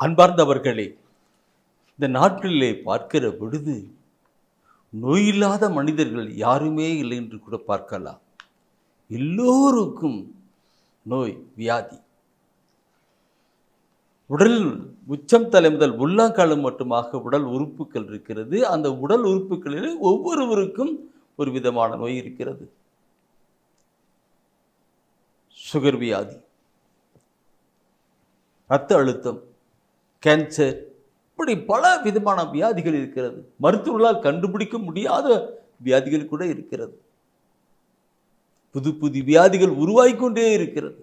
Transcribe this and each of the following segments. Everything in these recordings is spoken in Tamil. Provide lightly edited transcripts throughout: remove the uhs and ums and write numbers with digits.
அன்பார்ந்தவர்களே, இந்த நாட்களிலே பார்க்கிற பொழுது நோயில்லாத மனிதர்கள் யாருமே இல்லை என்று கூட பார்க்கலாம். எல்லோருக்கும் நோய், வியாதி. உடல் உச்சம் தலை முதல் உள்ளங்காலம் மட்டுமாக உடல் உறுப்புகள் இருக்கிறது. அந்த உடல் உறுப்புகளில் ஒவ்வொருவருக்கும் ஒரு விதமான நோய் இருக்கிறது. சுகர் வியாதி, இரத்த அழுத்தம், கேன்சர், இப்படி பல விதமான வியாதிகள் இருக்கிறது. மருத்துவர்களால் கண்டுபிடிக்க முடியாத வியாதிகள் கூட இருக்கிறது. புது புது வியாதிகள் உருவாகிக்கொண்டே இருக்கிறது.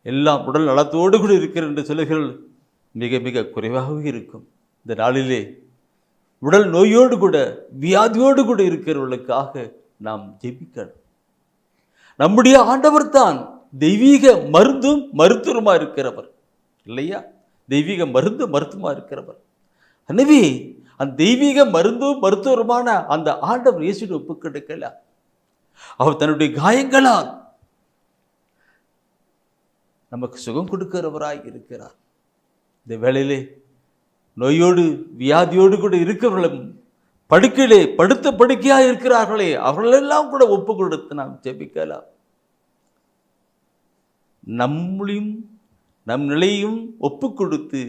எல்லாம் உடல் நலத்தோடு கூட இருக்கிறது என்று சொல்லுகள் மிக மிக குறைவாகவே இருக்கும். இந்த நாளிலே உடல் நோயோடு கூட வியாதியோடு கூட இருக்கிறவர்களுக்காக நாம் ஜெபிக்கணும். நம்முடைய ஆண்டவர் தான் தெய்வீக மருந்தும் மருத்துவமா இருக்கிறவர் இல்லையா? தெய்வீக மருந்து மருத்துவமா இருக்கிறவர். எனவே அந்த தெய்வீக மருந்தும் மருத்துவருமான அந்த ஆண்டவர் இயேசுவை ஒப்புக்கொடுக்கல. அவர் தன்னுடைய காயங்களால் நமக்கு சுகம் கொடுக்கிறவராய் இருக்கிறார். இந்த வேளையிலே நோயோடு வியாதியோடு கூட இருக்கிறவர்களும் படுக்கையிலே படுத்த படுக்கையாக இருக்கிறார்களே, அவர்களெல்லாம் கூட ஒப்பு கொடுத்து நாம் ஜெபிக்கலாம். நம்மளையும் நம் நிலையும் ஒப்பு கொடுத்து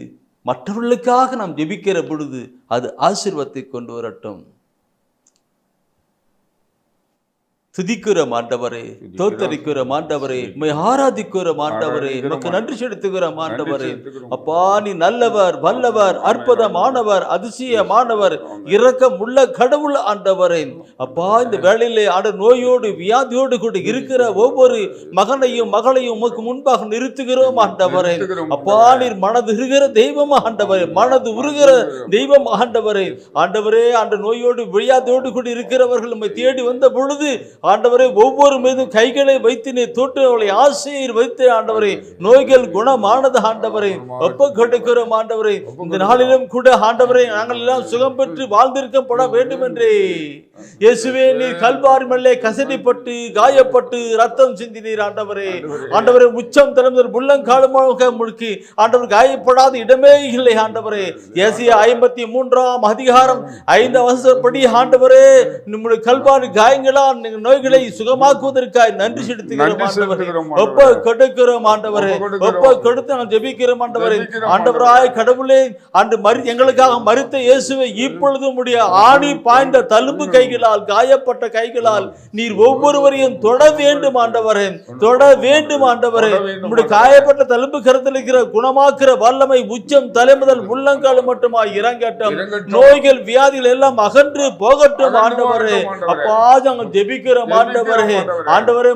மற்றவர்களுக்காக நாம் ஜெபிக்கிற பொழுது அது ஆசீர்வாதத்தை கொண்டு வரட்டும். துதிக்கிற ஆண்டவரே, தோத்தரிக்கிற ஆண்டவரே, உம்மை ஆராதிக்கிற ஆண்டவரே, உமக்கு நன்றி செலுத்துகிற ஆண்டவரே. அப்பா, நீ நல்லவர், வல்லவர், அற்புதமானவர், அதிசயமானவர், இரக்கம் உள்ள கடவுள் ஆண்டவரே. அப்பா, இந்த வேளையிலே நோயோடு வியாதியோடு கூட இருக்கிற ஒவ்வொரு மகனையும் மகளையும் உமக்கு முன்பாக நிறுத்துகிறோம் ஆண்டவரே. அப்பா, நீர் மனது உருகிற தெய்வம் ஆண்டவரே, மனது உருகிற தெய்வம் ஆண்டவரே. ஆண்டவரே, அந்த நோயோடு வியாதியோடு கூட இருக்கிறவர்கள் உம்மை தேடி வந்த பொழுது ஆண்டவரே, ஒவ்வொரு மீதும் கைகளை வைத்து நீ தொட்டு அவளை ஆசையில் வைத்து ஆண்டவரே, நோய்கள் குணமானது ஆண்டவரே. ஒப்பு கொடுக்கிறோம் ஆண்டவரே. இந்த நாளிலும் கூட ஆண்டவரே, நாங்கள் எல்லாம் சுகம் பெற்று வாழ்ந்திருக்கப்பட வேண்டும் என்றே இயேசுவே, நீர் கல்வாரி மேலே கசடிப்பட்டு காயப்பட்டு ரத்தம் சிந்தினீர் ஆண்டவரே. ஆண்டவரே, உச்சம் தலைமுதல் உள்ளங்காலமாக முழுக்கி ஆண்டவர் காயப்படாத இடமே இல்லை ஆண்டவரே. ஏசாயா 53ஆம் அதிகாரம் 5ஆம் வசனப்படி ஆண்டவரே, நம்முடைய கல்வாரி காயங்களால் நோய்களை சுகமாக்குவதற்காக நன்றி செலுத்துகிறோம் ஆண்டவரே. ஒப்பு கொடுக்கிறோம் ஆண்டவரே. ஒப்பு கொடுத்து நாம் ஜெபிக்கிறோம் ஆண்டவரே. ஆண்டவராய் கடவுளே, எங்களுக்காக மரித்த இயேசுவை இப்பொழுதும் உடைய ஆணி பாய்ந்த தழும்பு கைகளால், காயப்பட்ட கைகளால் நீர் ஒவ்வொருவரையும் தொட வேண்டும் ஆண்டவரே, தொட வேண்டும் ஆண்டவரே. நம்முடைய காயப்பட்ட தழும்பு கருத்தில் இருக்கிற குணமாக்குற வல்லமை உச்சம் தலை முதல் உள்ளங்கால் மட்டுமா இறங்கட்டும். நோய்கள் வியாதிகள் எல்லாம் அகன்று போகட்டும் ஆண்டவரே. அப்பா, நாங்கள் ஜெபிக்கிறோம் ஆண்டவரே. ஆண்டவரே,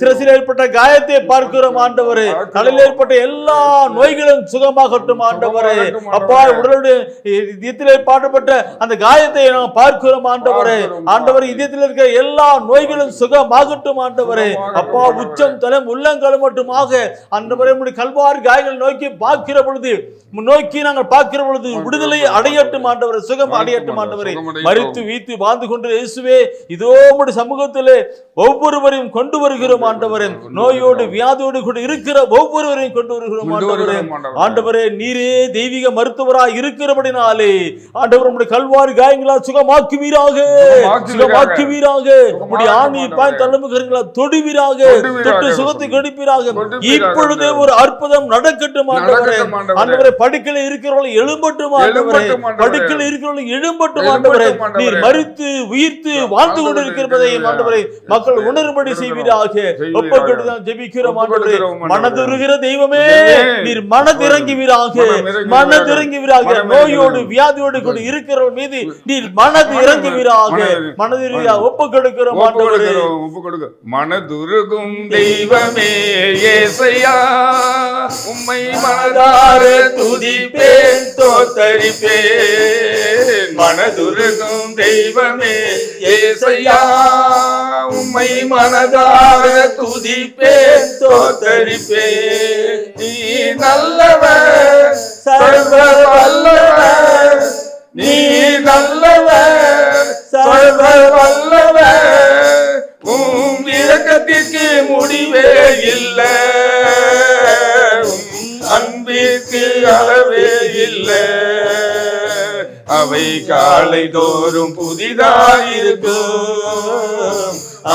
சிரசில் ஏற்பட்ட காயத்தை பார்க்கிறோம் ஆண்டவரே. தலையில் ஏற்பட்ட எல்லா நோய்களும் சுகமாகட்டும் ஆண்டவரே. அப்பா, உடலுடைய இதயத்திலே பாடுபட்ட அந்த காயத்தை நாம் பார்க்கிறோம் ஆண்டவரே. ஆண்டவரே, இதயத்தில் இருக்கிற எல்லா நோய்களும் சுகமாகட்டும் ஆண்டவரே. அப்பா, உச்சம் தலை உள்ளங்கால் மட்டுமாக ஆண்டவரே, கல்வாரி காயங்கள் நோக்கி பார்க்கிற பொழுது, நோக்கி நாங்கள் பார்க்கிற பொழுது விடுதலை அடையட்டும் ஆண்டவரே, சுகம் அடையட்டும் ஆண்டவரே. மரித்து வீத்து வாழ்ந்து கொண்டு இயேசுவே, இதோ உம்முடைய சமூகத்திலே ஒவ்வொருவரையும் கொண்டு வருகிறோம் ஆண்டவரே. நோயோடு வியாதியோடு கூட இருக்கிற ஒவ்வொருவரையும் கொண்டு வருகிறோம் ஆண்டவரே. ஆண்டவரே, நீரே தெய்வீக மருத்துவராய் இருக்கிறபடினாலே ஆண்டவர் உம்முடைய கல்வாரி காயங்களால் சுகமாக்குவீராக, சுகமாக்குவீராக. உம்முடைய ஆணி பாய் தழும்பு கரங்களால் தொடுவீராக, தொட்டு சுகத்தை கொடுப்பீராக. இப்பொழுதே ஒரு அற்புதம் நடக்கட்டும் ஆண்டவரே. ஆண்டவரே, படுக்கையில் இருக்கிறவர்கள் எழும்பட்டும் ஆண்டவரே. படுக்கையில் இருக்கிறவர்கள் எழும்பட்டும் ஆண்டவரே. நீர் மரித்து உயிர்த்து வாழ்ந்து கொண்டிருக்கிறதை ஆண்டவரே மக்கள் உணரும்படி செய்வீராக. ஒப்புக்கொண்டுதான் ஜெபிக்கிறோம் ஆண்டவரே. மனதுருகிற தெய்வமே, நீர் மனதிறங்குவீராக, மனதிறங்குவீராக. நோயோடு வியாதியோடு கூட இருக்கிறவர்கள் மீது நீர் மனது இறங்குவீராக, மனதிறங்குவீராக. ஒப்புக்கொடுக்கிறோம் ஆண்டவரே. மனதுருகும் தெய்வமே இயேசையா, உம்மை மனதார துதிப்பேன் தோத்தரிப்பேன். மனதுருகும் தெய்வமே இயேசையா, உம்மை மனதார துதிப்பேன் தோத்தரிப்பேன். நீ நல்லவர், சர்வ வல்லவர், நீ நல்லவர், சர்வ வல்லவர். இரக்கத்திற்கு முடிவே இல்லை, அன்புக்கு அளவே இல்லை. அவை காலை தோறும் புதிதாயிருக்கும்.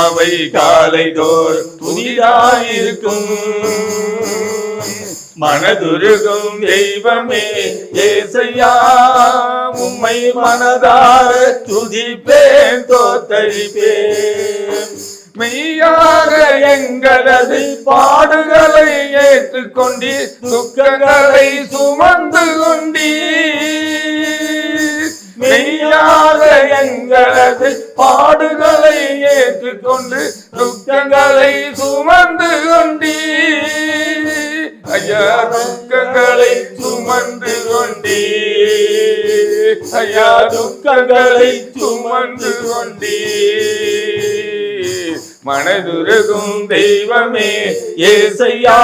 அவை காலை தோறும் புதிதாயிருக்கும். மனதுருகும் தெய்வமே ஏசையா, உம்மை மனதார துதிப்பேன், தோத்தரிப்பேன். மெய்யாக எங்களது பாடுகளை ஏற்றுக்கொண்டீர், துக்கங்களை சுமந்து கொண்டீர். மெய்யாக எங்களது பாடுகளை ஏற்றுக்கொண்டு துக்கங்களை சுமந்து கொண்டீர். ஐயா, துக்கங்களை சுமந்து கொண்டீர். ஐயா, துக்கங்களை சுமந்து கொண்டீர். மனதுருகும் தெய்வமே ஏசையா,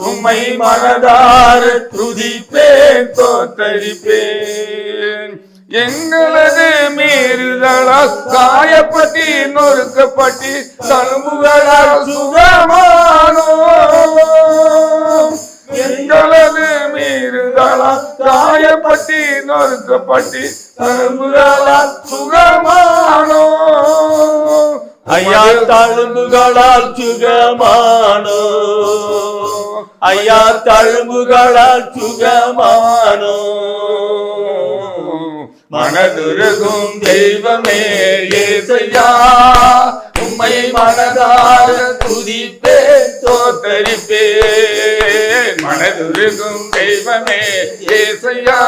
உம்மை மனதார துதிப்பேன், தோத்தரிப்பேன். எங்களது மீறுதலால் காயப்பட்டி நொறுக்கப்பட்டி தழும்புகளால் சுகமானோம். எங்களது மீறுதலால் காயப்பட்டி நொறுக்கப்பட்டி தழும்புகளால் சுகமானோம். ஐயா, தழும்புகளால் சுகமானோ. ஐயா, தழும்புகளால் சுகமானோ. மனதுருகும் தெய்வமே ஏசையா, உம்மை மனதார துதிப்பேன், தோத்தரிப்பேன். மனதுருகும் தெய்வமே ஏசையா,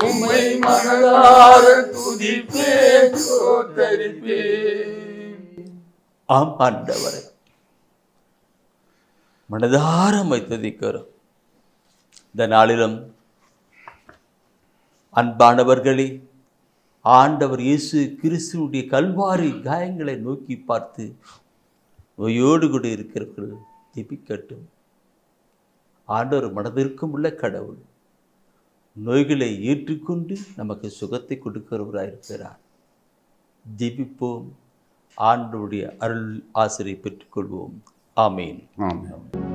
உம்மை மனதார துதிப்பேன், தோத்தரிப்பேன். ஆம் ஆண்டவரே, மனதார உம்மை துதிக்கிறோம். இந்த நாளிலும் அன்பானவர்களே, ஆண்டவர் இயேசு கிறிஸ்துவுடைய கல்வாரி காயங்களை நோக்கி பார்த்து நோயோடு கூட இருக்கிறவர்கள் ஜெபிக்கட்டும். ஆண்டவர் மனதிற்கும் உள்ள கடவுள், நோய்களை ஏற்றுக்கொண்டு நமக்கு சுகத்தை கொடுக்கிறவராயிருக்கிறார். ஜெபிப்போம், ஆண்டவருடைய அருள் ஆசிரியை பெற்றுக்கொள்வோம். ஆமீன். ஆமென்.